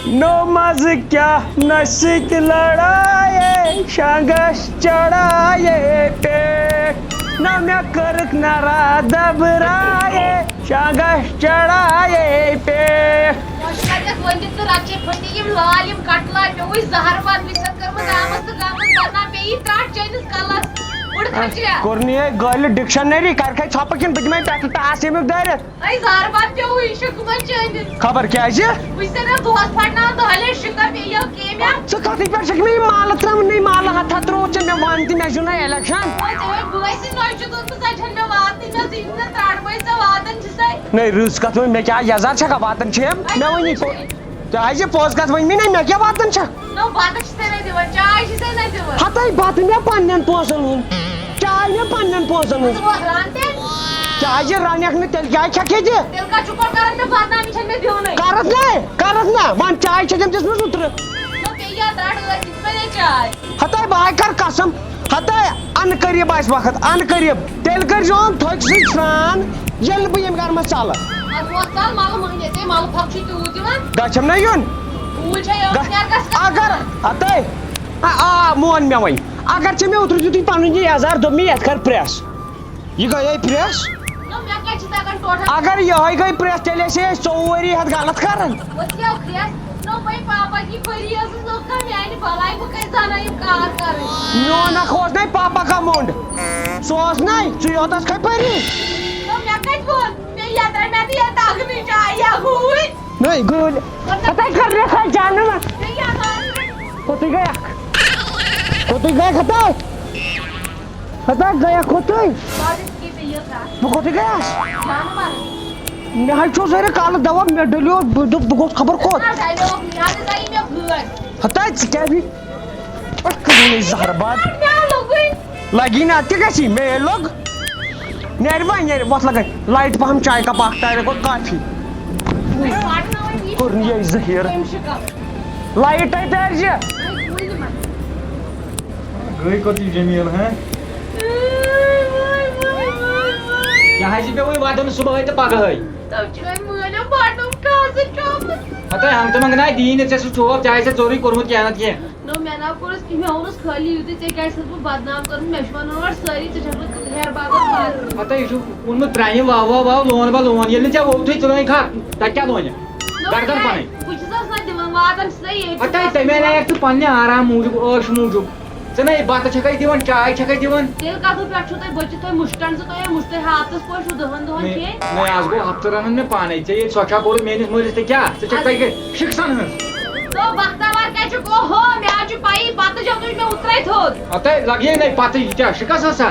نو مز کیا نسیت لڑائے شانگش چڑھائے پیٹ نہ میں کرک نارا دبرائے شانگش چڑھائے پیٹ رچے پھٹی لال کٹلا پی زہر بد مشت کرمت آمس تو گامس بنا پی ترٹ چٲنِس کلس کورنی گل ڈکشنری کر چھپ کن بہ پہ ٹاس امیک دٲرِتھ اے زہر بد پی شکمت چٲنِس خبر کیا بہٕ چھس دۄہس پھٹناوان دۄہلے شکر پیٚیو کیمیا ژٕ کتھ پٮ۪ٹھ چھکھ مےٚ یہِ مالہٕ ترٛاوُن مالہٕ ہتھا ترٛووُتھ ژےٚ مےٚ وَن تہِ مےٚ چھُ نہ الیکشن بٲیسٕے نۄش چھُ دوٚپمُت سۄ چھَنہٕ مےٚ واتنٕے مےٚ ژٕ یِم نہٕ ترٛاٹہٕ ژٕ واتان چھِسَے نٔے رٕژ کتھ ؤنۍ مےٚ کیٛاہ یزار چھکھا واتان چھیم مےٚ ؤنی کیٛازِ پوٚز کتھ ؤنۍ مےٚ نا مےٚ کیٛاہ واتان چھکھ نو بتہٕ چھِسَے نہٕ دِوان چاے چھِسَے نہٕ دِوان ہتاے بتہٕ مےٚ پننٮ۪ن پونٛسن ہُنٛد چاے مےٚ پننٮ۪ن پونٛسن ہُنٛد ران تہِ کیٛازِ رنکھ نہٕ تیٚلہِ کیٛازِ چھکھ ییٚتہِ تیٚلہِ کتھ چھُکھ کران مےٚ بدنامی چھَنہٕ مےٚ دِونٕے کرس نا وۄنۍ چاے چھےٚ دِژمٕژ اوترٕ پیٚیہِ یا ترٛاٹہٕ ٲسۍ دِژمٕژ چاے ہتاے بہٕ کر قسم ہتاے ان قریب آسہِ وقت ان قریب تیٚلہِ کٔرۍزِہون تھٔکۍ سۭتۍ سرٛان ییٚلہِ بہٕ ییٚمہِ گرٕ منٛز ژلہٕ ژل ملہٕ مٔہنی ژےٚ ملہٕ پھۄکھ چھُے تیوٗت یِوان گژھٮ۪م نا یُن ٹھوٗل چھے گژھِ اگر ہتاے مون مےٚ وۄنۍ اگر ژےٚ مےٚ اوترٕ دِتُے پنُن یہِ یزار دوٚپ مےٚ یتھ کر پریس یہِ گٔیے پریس مےٚ کتہِ چھِ تگان ٹوٹل اگر یہے گٔے پریس تیٚلہِ ٲسۍ أسۍ 24 ؤری ہتھ غلط کران وۄتھیو کھریس نو بھائی پاپا کی پھری ٲسٕس نو کا میانہِ بلاے بہٕ کتہِ زانان یِم کار کرٕنۍ میون اکھ اوس نَے پاپا کا موٚنڈ سُہ اوس نَے ژٕ یوت ٲسکھے پٔری نو مےٚ کتہِ ووٚن مےٚ یتھ مےٚ تہِ یتھ اگنٕچ چاے یا ہوٗۍ نٔے گٔلۍ ہتاے کر رکھا جانہٕ نا مےٚ یتھ کوٚتُے گٔیکھ کوٚتُے گٔیکھ ہتاے ہتاے گٔیکھ کوٚتُے بہٕ کوٚتُے گٔیس مےٚ حظ چھُ سٲری کالہٕ دوا مےٚ ڈٔلیو بہٕ دوٚپ بہٕ گوٚژھ خبر کوٚت ہتاے ژٕ کیٛازِ زہر باد لگی نا تہِ گژھی مے لوٚگ نیرِ وۄنۍ نیرِ وۄتھ لگے لایٹ پہم چاے کپ اکھ تارِ گوٚو کافی کوٚر نہٕ یہِ ذٔہیٖرٕ لایٹے تارزِ گٔے کوٚتٕے جمیٖل ہاں یہِ حظ چھِ مےٚ وۄنۍ واتان صُبحٲے تہٕ پگہٲے ہتاے ہنٛگتہٕ منٛگناے دِیی نہٕ ژےٚ سُہ چوب ژےٚ آسہِ ژورُے کوٚرمُت کینٛہہ نتہٕ کینٛہہ نو مےٚ نا کوٚرُس کینٛہہ مےٚ ووٚنُس خٲلی یُتُے ژےٚ کیٛازِ چھَس بہٕ بدنام کٔرمٕژ مےٚ چھُ وَنان اورٕ سٲری ژٕ چھَکھ بہٕ ہیٚر باغس پارٕ ہتاے یہِ چھُ اوٚنمُت ترٛامہِ واو لون با لون ییٚلہِ نہٕ ژےٚ ووٚتھُے ژٕ لٲنۍ کھار تتہِ کیٛاہ لونہِ گردن پنٕنۍ بہٕ چھَسس نہ دِوان واتان چھِسَے ییٚتہِ ہتاے تَمے لایق ژٕ پننہِ آرام موٗجوٗب ٲش موٗجوٗب ژٕ نے بتہٕ چھکھے دِوان چاے چھکھے دِوان تیٚلہِ کَتھٕ پٮ۪ٹھ چھُو تۄہہِ بٔچِتھ تۄہہِ مُشکن زٕ تۄہہِ مُشتٕے ہفتس پٲٹھۍ چھُو دۄہن دۄہن کھیٚنۍ وۄنۍ آز گوٚو ہفتہٕ رنان مےٚ پانے ژےٚ ییٚلہِ سۄکھا کوٚرُتھ میٲنِس مٲلِس تہٕ کیٛاہ ژٕ چھکھ تَتہِ شِکسن ہٕنٛز بختاوار کیٛاہ چھُکھ اوہو مےٚ حظ چھُ پَیی بتہٕ جب تُہۍ مےٚ اُترے تھوٚد ہتاے لگے نے پتہٕ یہِ کیٛاہ شِکس ٲسا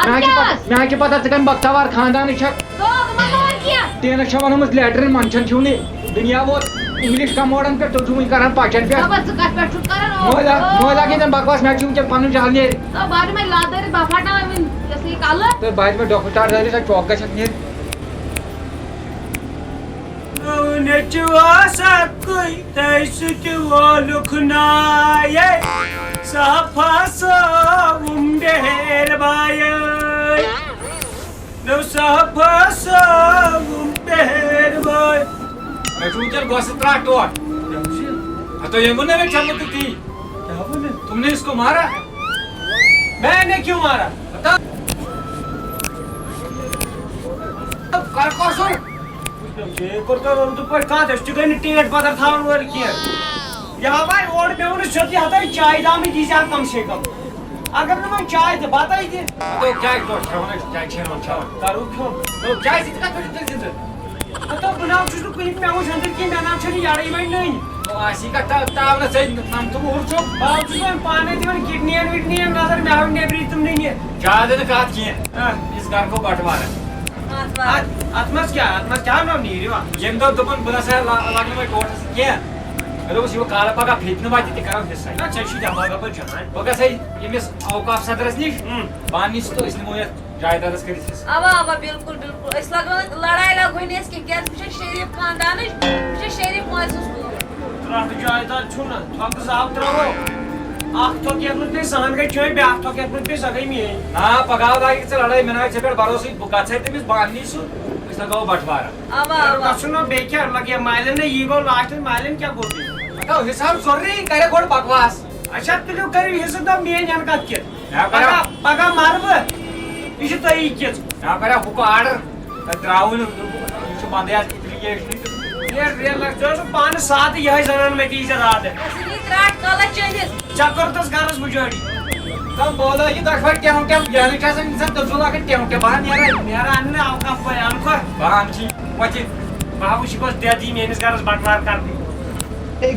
مےٚ حظ چھِ پتہ ژٕ کَمہِ بختاوار خاندانٕچ چھکھ ٹیٖنس چھےٚ ونٲمٕژ لیٹرِن منٛچھن چھُو نہٕ دُنیا ووت انگلش کموڈن پٮ۪ٹھ تُہۍ چھُو وٕنہِ کران پچن پٮ۪ٹھ مٲلۍ لاگے ژےٚ بکواس مےٚ چھُ وٕنکٮ۪ن پنُن جہل نیرِ تہٕ بہٕ حظ مےٚ ڈۄکھٕ ٹاٹ دٲرِتھ سۄ چوک گژھکھ نیرِ مےٚ چھُ وٕنکٮ۪ن گۄسہٕ ترٛٹھ ٹوٹھ ہتٲے ییٚمۍ ووٚن نا مےٚ ژےٚ مُتہٕ تی تم نے اس کو مارا میں نے کیوں مارا کر کوٚرسُن ٹیٹ پتھر تھاون وٲلۍ کینٛہہ یہ بھائی اور مےٚ ووٚنُس سیوٚدُے ہتاے چایہِ دامٕے دی زِ کم سے کم اگر نہٕ وۄنۍ چاے تہٕ بتاے دِ کیٛاہ ٹوٹھ کھٮ۪وان ٲسۍ چاے کھٮ۪وان کرو کھیوٚن کیٛازِ ژٕ کتھ پٮ۪ٹھ چھُکھ زِندٕ ہتو بہٕ ناو چھُس نہٕ کُنہِ مےٚ وٕچھ أنٛدٕرۍ کینٛہہ مےٚ ناو چھنہٕ یڑٕے وۄنۍ نٔنۍ آسی کتھ تاونہٕ ژےٚ 95 وُہُر چھُکھ بہٕ چھُس وۄنۍ پانے دِوان کِڈنِین وِڈنِین نظر مےٚ ہاو نیبرٕے تِمنٕے نہِ زیادٕ نہٕ کتھ کینٛہہ یُس گرٕ گوٚو بٹوارٕ اتھ منٛز کیٛاہ ناو نیرِ ییٚمۍ دوٚپ دوٚپُن بہٕ نسا لگہٕ نہٕ وۄنۍ ٹوٹھس کینٛہہ مےٚ دوٚپُس یہِ وۄنۍ کالہٕ پگاہ پھیٚتہِ نہٕ وتہِ تہِ کرو حِصے نہ ژےٚ چھُے دٮ۪ماغ اپٲرۍ جان بہٕ گژھے ییٚمِس اوقاف صدرس نِش بہٕ انہٕ یہِ تہٕ أسۍ نِمو یتھ جایدادس کٔرِتھ حِصہٕ اوا بالکل بالکل أسۍ لگاوان لڑاے لگوے نہٕ أسۍ کینٛہہ کیٛازِ بہٕ چھَس شریٖف خاندانٕچ بہٕ چھَس شریٖف مٲلۍ سٕنٛز کوٗر ترٛٹھ جایداد چھُنہٕ تھۄکہٕ زٕ اکھ ترٛاوو اکھ تھۄکھ یتھ منٛز پیٚیہِ سہن گٔے چٲنۍ بیٛاکھ تھۄکھ یتھ منٛز پیٚیہِ سۄ گٔے میٲنۍ نا پگاہ لاگہِ ژےٚ لڑٲے مےٚ ناوِ ژےٚ پٮ۪ٹھ بروسٕے بہٕ گژھے تٔمِس بہٕ اننی سُہ أسۍ لگاوو بٹوارٕ اوا گژھُن نہ بیٚیہِ کیٛاہ لگہِ مالٮ۪ن نہ یی گوٚو لاسٹس مالٮ۪ن کیٛاہ گوٚو بیٚیہِ حساب ضروری کرے گوڑ بکواس اچھا تُلِو کٔرِو حِصہٕ دم میٲنۍ ہن کتھ کہِ مےٚ کَریو پگاہ مر بہٕ یہِ چھِ تۄہی کِژ مےٚ کَریو ہُکو آرڈر ترٛاوُن یہِ چھُ بنٛدٕے حظ ریل لگ ژٕ ٲسٕکھ پانہٕ سادٕ یِہے زنان مےٚ دِی ژےٚ راتہٕ تراٹ کالا چٲنِس ژےٚ کوٚرتھس گرس بُجٲڑی کم بولو یہ دۄشوے ٹیٚہو ٹیٚہو یعنی چھِ آسان اِنسان تٔمۍ سُنٛد لگان ٹیٚہو ٹیٚہو بہٕ نیرا اَنہٕ نہٕ اوقاف پٲٹھۍ اَنہٕ کھۄ بہٕ چی وۄتھِ بہٕ وٕچھِ کۄس دٮ۪د یی میٲنِس گرس بٹوار کرنہِ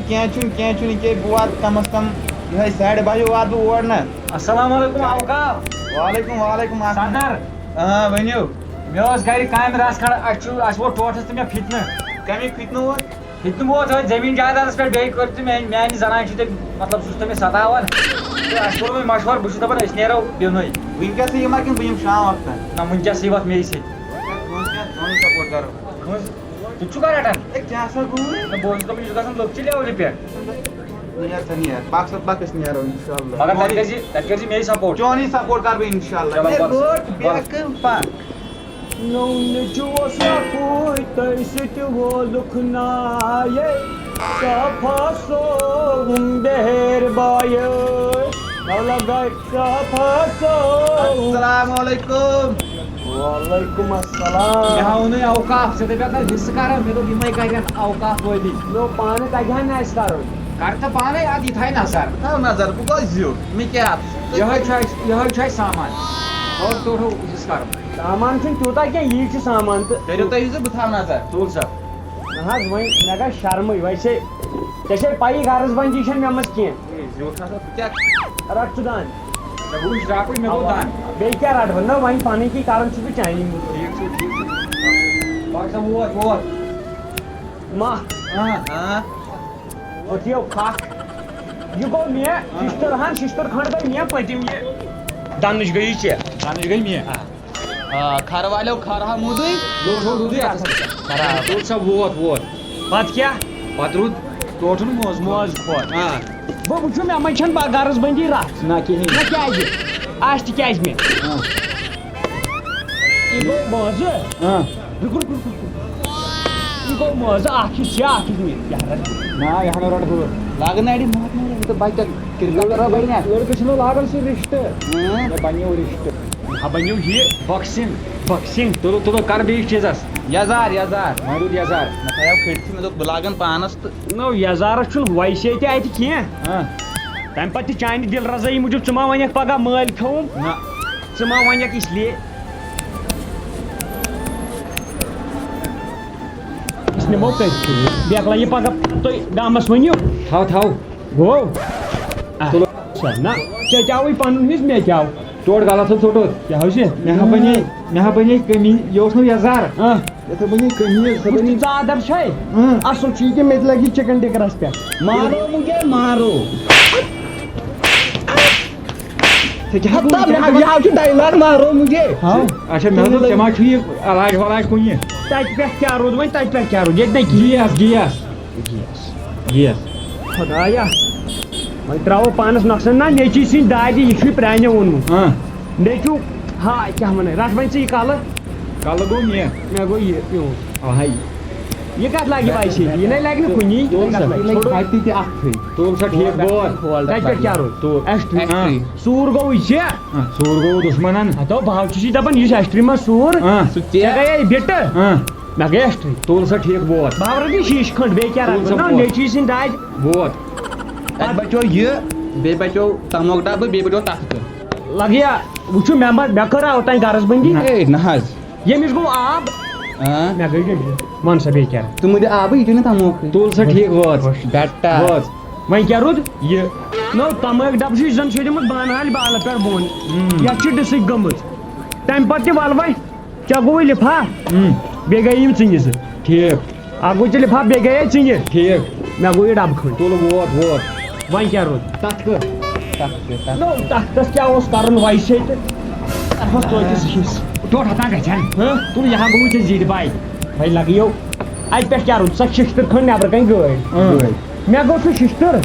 کینٛہہ چھُنہٕ ییٚکیٛاہ بہٕ واتہٕ کمس کم یِہوٚے 7:30 بجے واتہٕ بہٕ اور نا السلام علیکم اوقاف وعلیکم سردار ؤنِو مےٚ اوس گرِ کامہِ رژھ کھنٛڈ اَسہِ ووت ٹوٹھس تہٕ مےٚ فِتنہٕ کمیُک فِتنہٕ ووت فِتنہٕ ووت أتھۍ زٔمیٖن جایدادس پٮ۪ٹھ بیٚیہِ کٔر تہٕ میٛانہِ زنانہِ چھِ تٔمۍ مطلب سُہ چھُ تٔمِس ستاوان تہٕ اَسہِ کوٚر وۄنۍ مشورٕ بہٕ چھُس دپان أسۍ نیرو دِنُے وٕنکٮ۪سٕے یِما کِنہٕ بہٕ یِمہٕ شام وقتن نہ وٕنکٮ۪سٕے وَتھ مے سۭتۍ چون سپوٹ کرو ژٕ چھُکھا رٹان کیٛاہ سا گوٚو نہ بہٕ اوسُس دپان یہِ چھُ گژھان لۄکچہِ لیولہِ پٮ۪ٹھ نیرٕ سا نیرٕ پاک أسۍ نیرو انشاءاللہ مگر تتہِ کٔرۍزِ مے سپوٹ چونٕے سپوٹ کرٕ بہٕ انشاءاللہ نونٕچ اوس لۄکُے تۄہہِ سۭتۍ وولُکھ نایے صفا صوبُن بہر بایے لگے صفا صوب السلام علیکم وعلیکم مےٚ السلام ہاونٕے اوقاف ژٕ دپیٚکھ نہ حِصہٕ کران مےٚ دوٚپ یِمے کرن اوقاف وٲلی مےٚ پانہٕ تگہِ ہا نہٕ اَسہِ کرُن کر تہٕ پانے اتھ یہِ تھاے نظر تھاو نظر بہٕ گوٚو زیُٹھ مےٚ کیٛاہ یِہوے چھُ اَسہِ سامان اور ٹوٹل حِصہٕ کرُن سامان چھُنہٕ تیوٗتاہ کینٛہہ یی چھُ سامان تہٕ کٔرِو تُہۍ زِ بہٕ تھاو نظر تُل سا نہ حظ وۄنۍ مےٚ گژھِ شرمٕے ویسے ژےٚ چھے پَیی غرض بنٛدی چھَنہٕ مےٚ منٛز کینٛہہ زیُٹھ ہسا بہٕ کیٛاہ رٹ ژٕ دان ژےٚ وٕچھ ڈاکٕے مےٚ گوٚو دان بیٚیہِ کیٛاہ رٹہٕ بہٕ نہ وۄنۍ پنٕنۍ کِنۍ کران چھُس بہٕ چانی ٹھیٖک چھُ باقٕے سا ووت مہ ہوٚتھیو پھکھ یہِ گوٚو مےٚ شِشتٕر ہن شِشتٕر کھنٛڈ گٔے مےٚ پٔتِم یہِ دنٕچ گٔیی ژےٚ دانٕچ گٔے مےٚ کھرٕ والیو کھرٕہا موٗدٕے روٗدٕے تُل سا ووت پتہٕ کیٛاہ پتہٕ روٗد ٹوٹل موز موز کھوت بہٕ وٕچھُم مےٚ منٛز چھَنہٕ غرض بنٛدی رتھ نہ کِہیٖنۍ نہ کیٛازِ آسہِ تہِ کیٛازِ مےٚ یہِ گوٚو مازٕ یہِ گوٚو مازٕ اکھ حصہٕ ژےٚ اکھ حصہٕ مےٚ نہ یہِ ہنا رٹ بہٕ لاگن اڑِ تہٕ بچہ لڑکہٕ چھِنہٕ لاگان سُہ رِشتہٕ مےٚ بنیو رِشتہٕ مےٚ بنیو یہِ بۄکسِنٛگ تُلو کر بیٚیِس چیٖزس یزار وۄنۍ روٗد یزار مےٚ تھایو کھٔڑتھٕے مےٚ دوٚپ بہٕ لاگن پانس تہٕ نو یزارس چھُنہٕ ویسے تہِ اَتہِ کینٛہہ تَمہِ پتہٕ تہِ چانہِ دِل رضٲیی موٗجوٗب ژٕ ما وَنٮ۪کھ پگاہ مٲلۍ کھیوٚم نہ ژٕ ما وَنٮ۪کھ اِسلیے أسۍ نِمو تٔتھۍ بیٚکھ لگہِ پگاہ تُہۍ گامس ؤنِو تھاو گوٚو تُلو نہ ژےٚ تہِ آوٕے پنُن حِصہٕ مےٚ تہِ آو ٹوٹ غلط ژوٚٹُت کیٛاہ حظ یہِ مےٚ بنے کٔمی یہِ اوس نہٕ یزار یتھ بنے کٔمی ژٕ ژادر چھے اصل چھُ یہِ کہِ مےٚ تہِ لگی چِکن ٹِکرس پٮ۪ٹھ مارو مجھے مارو ڈایلاگ مارو مجھے اچھا مےٚ دوٚپ ژےٚ ما چھُ یہِ علاج ولاج کُنہِ تَتہِ پٮ۪ٹھ کیٛاہ روٗد وۄنۍ تَتہِ پٮ۪ٹھ کیٛاہ روٗد ییٚتہِ نہٕ کِہیٖنۍ گیس خۄدایا وۄنۍ ترٛاوو پانس نۄقصان نہ نیٚچی سٕنٛدۍ دادِ یہِ چھُے پرٛانیو ووٚنمُت نیٚچوٗ ہاے کیٛاہ وَنان رٹ وۄنۍ ژٕ یہِ کَلہٕ کلہٕ گوٚو مےٚ گوٚو یہِ پیوٗنٛت ہاے یہِ کتھ لگہِ ویسے یہِ نَے لگہِ نہٕ کُنی تہِ اکھٕے تُل سا ٹھیٖک بوت تَتہِ پٮ۪ٹھ کیٛاہ روٗد ایٚسٹری سوٗر گوٚو ژےٚ سوٗر گوٚو دُشمنن ہتو بہٕ چھُس دپان یُس ایٚسٹری منٛز سوٗر ژےٚ گٔیے بِٹہٕ مےٚ گٔے ایٚسٹری تُل سا ٹھیٖک بوت بہٕ رٔٹی شیٖشہٕ کھٔنٛڈ بیٚیہِ کیٛاہ رَٹہٕ بہٕ نیٚچی سٕنٛدۍ دادِ بوت اَتہِ بچو یہِ بیٚیہِ بچو تموک ڈبہٕ بیٚیہِ بچو تختہٕ لگیا وٕچھو مےٚ کٔر اوتانۍ غرض بنٛدی نہ حظ ییٚمِس گوٚو آب مےٚ گٔے ڈٔبلِتھ وَن سا بیٚیہِ کیٛاہ تِمو دِ آبٕے یہِ چھُ نہٕ تموکھٕے تُل سا ٹھیٖک ووت بیٹا وۄنۍ کیٛاہ روٗد یہِ نو تماک ڈبہٕ چھُ زن چھُ دیُتمُت بانہال بالہٕ پٮ۪ٹھ بۄن یتھ چھِ ڈِسٕک گٔمٕژ تمہِ پتہٕ تہِ ول وۄنۍ ژےٚ گوٚوُے لِفاف بیٚیہِ گٔیے یِم ژِنہِ زٕ ٹھیٖک اکھ گوٚو ژےٚ لِفاف بیٚیہِ گٔیے ژِنہِ ٹھیٖک مےٚ گوٚو یہِ ڈبہٕ کھٔنٛڈ تُل ووت وۄنۍ کیٛاہ روٗد تتھ کر نو تختس کیٛاہ اوس کرُن ویسے تہٕ اتھ اوس توتہِ حِصہٕ ٹوٹ ہتان گژھن تُل یہِ ہا گوٚوُے ژےٚ زیٖرِ باے وۄنۍ لگیو اتہِ پٮ۪ٹھ کیٛاہ روٗد سۄ شِشتٕر کھٔنٛڈ نیبرٕ کنہِ گٲڑۍ مےٚ گوٚو سُہ شِشتٕر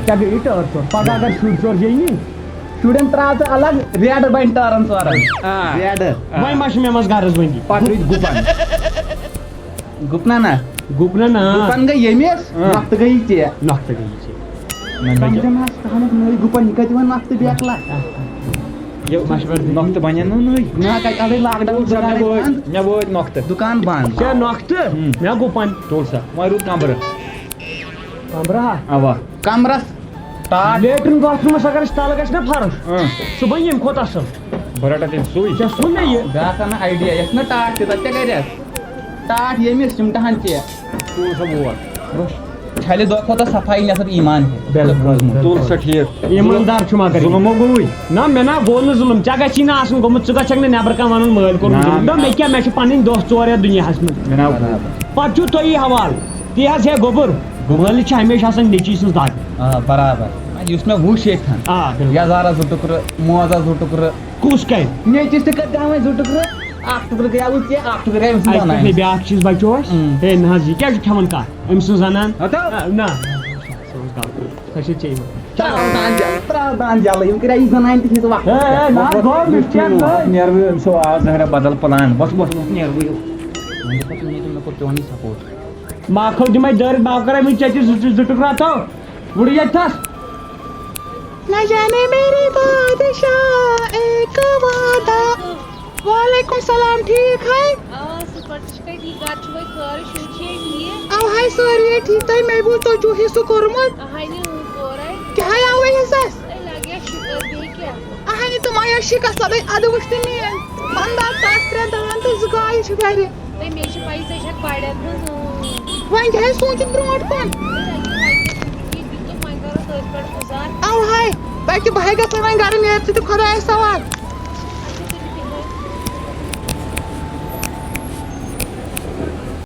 ژےٚ گٔیی ٹٲر ژور پگاہ اگر شُرۍ ژور زینی شُرٮ۪ن تراو ژٕ الگ ریڈٕ بنہِ ٹٲرن ژورن ریڈٕ وۄنۍ ما چھِ مےٚ منٛز غرض بنٛدی پتہٕ روٗدۍ گُپن گُپنا نا گُپنن گُپن گٔے ییٚمِس نۄختہٕ گٔیی ژےٚ نۄختہٕ گٔیہِ نٔے گُپن یہِ کَتہِ یِوان نۄختہٕ بیکلا نۄختہٕ بنن نہٕ نٔے نہ کَتہِ اَڑے لاک ڈاوُن مےٚ وٲتۍ نۄختہٕ دُکان بنٛد ژےٚ نۄختہٕ مےٚ گُپن تُل سا وۄنۍ روٗد کمبرٕ کمبرا اوا کمرس ٹاٹ لیٹرین باتھ روٗمس اگر أسۍ تلہٕ گژھِ نا فرق سُہ بنہِ ییٚمہِ کھۄتہٕ اصل بہٕ رٹہٕ تیٚلہِ سُے ژےٚ سُہ مےٚ یہِ بیٛاکھ اَنہٕ آیڈیا یَتھ نا ٹاٹ تہِ تَتہِ کیٛاہ کَرٮ۪س ٹاٹ ییٚمِس چِمٹہن ژےٚ تُل سا ووٹ چھَلہِ دۄہ کھۄتہٕ صفایی نٮ۪صٕب ایٖمان تُل سا ٹھیٖک ایٖماندار چھُ مگر ظُلمو گوٚوٕے نہ مےٚ نا گوٚو نہٕ ظُلم ژےٚ گژھی نہٕ آسُن گوٚمُت ژٕ گژھکھ نہٕ نٮ۪برٕ کانٛہہ وَنُن مٲلۍ کوٚرمُت ظُلم دوٚپ مےٚ کیٛاہ مےٚ چھِ پنٕنۍ دۄہ ژور یَتھ دُنیاہس منٛز مےٚ ناو پتہٕ چھُو تۄہی حوالہٕ تی حظ ہے گوٚبُر مٲلِس چھِ ہمیشہِ آسان نیٚچی سٕنٛز دگ آ برابر یُس مےٚ وٕچھ ییٚتھن آ یزارس 2 ٹُکرٕ موزس 2 ٹُکرٕ کُس کَرِ نیٚچِس تہِ کٔرۍ وۄنۍ 2 ٹُکرٕ اکھ ٹُکرٕ گٔیاوُ ژےٚ اکھ ٹُکرٕ گٔیاو أمۍ سٕنٛز اَتہِ زنانہِ. پٮ۪ٹھٕے بیٛاکھ چیٖز بچو اَسہِ ہے نہ حظ یہِ کیٛاہ چھُ کھٮ۪وان کَتھ أمۍ سٕنٛز زنان نہ سۄ چھِ ژےٚ ترٛاوان جلہٕ یِم کٔرۍ یہِ زنانہِ تہِ ہیٚژٕ وقت نیرٕ بہٕ أمۍ سُہ آز ظٲہرا بدل پلان بس بس بس نیرٕ بہٕ مےٚ کوٚر چون سپوٹ ماکھو دِمے دٲرِتھ باو کَرے وٕنۍ ژےٚ 2 ٹُکرا تو وُڑٕ ییٚتہِ تھس نہ جانے میری بادشاہ ایک وعدہ وعلیکم السلام ٹھیک ہے او ہے سٲری ٹھیک تۄہہِ مےٚ بوٗز تۄہہِ چھُو حِصہٕ کوٚرمُت کیٛاہ آوٕے حِصس اہنہِ تِم آیا شِکست لَبے اَدٕ وٕچھ تہٕ میٲنۍ 15 تَتھ 3 دان تہٕ 2 گایہِ چھِ گرِ وۄنۍ کیٛاہ سوٗنٛچِتھ برونٛٹھ کُن او ہے بلکہِ بہٕ ہے گژھٕ وۄنۍ گرٕ نیرٕ ژٕ تہِ خۄدایس سوال